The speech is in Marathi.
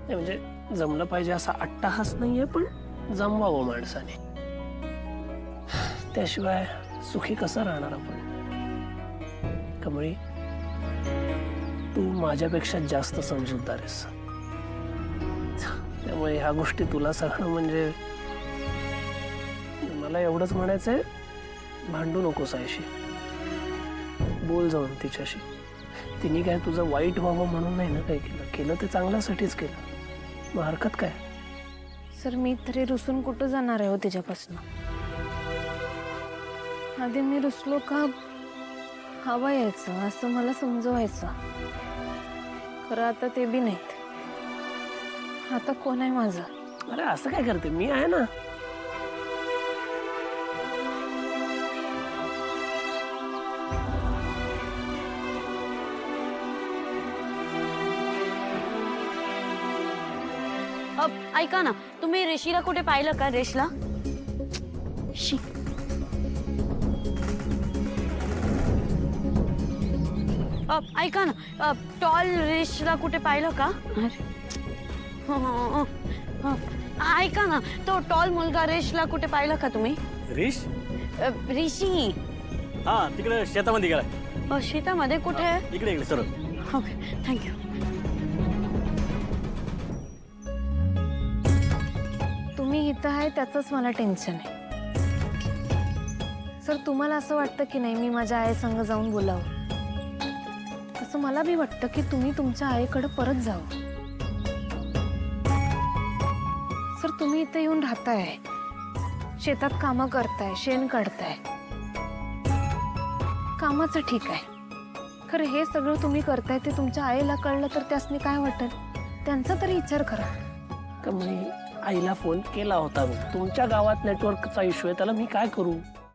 नाही म्हणजे जमलं पाहिजे असा अट्टाहास नाहीये, पण जमवावं माणसाने. त्याशिवाय सुखी कसं राहणार आपण? कमळी, तू माझ्यापेक्षा जास्त समजूतदार आहेस, त्यामुळे ह्या गोष्टी तुला सांगणं म्हणजे मला एवढंच म्हणायचंय, भांडू नकोस आईशी. बोल जाऊन तिच्याशी. तिने काय तुझं वाईट व्हावं म्हणून नाही ना काही केलं ते चांगल्यासाठीच केलं. मग हरकत काय? सर मी तरी रुसून कुठं जाणार आहे हो तिच्यापासून? आधी मी रुसलो का हवा यायचं असं मला समजवायचं. खरं आता ते बी नाहीत. आता कोण आहे माझं? अरे असं काय करते, मी आहे ना. ऐका ना, तुम्ही ऋषीला कुठे पाहिलं का? ऋषीला शी ऐका ना, टॉल ऋषीला कुठे पाहिलं का? ऐका ना, तो टॉल मुलगा ऋषीला कुठे पाहिलं का तुम्ही? ऋष? ऋषी हा तिकडे शेतामध्ये गेला. शेतामध्ये कुठे? इकडे इकडे सर. Okay, thank you. तुम्ही इथं आहे त्याचंच मला टेन्शन आहे. सर तुम्हाला असं वाटतं की नाही मी माझ्या आईसंग जाऊन बोलावं? असं मला बी वाटतं की तुम्ही तुमच्या आईकडे परत जावं. सर तुम्ही इथं येऊन राहताय, शेतात कामं करताय, शेण काढताय, कामाचं ठीक आहे. खरं हे सगळं तुम्ही करताय ते तुमच्या आईला कळलं तर त्यासनी काय वाटेल? त्यांचा तरी विचार करा. कमळी, आईला फोन केला होता मी. तुमच्या गावात नेटवर्कचा इश्यू आहे, त्याला मी काय करू?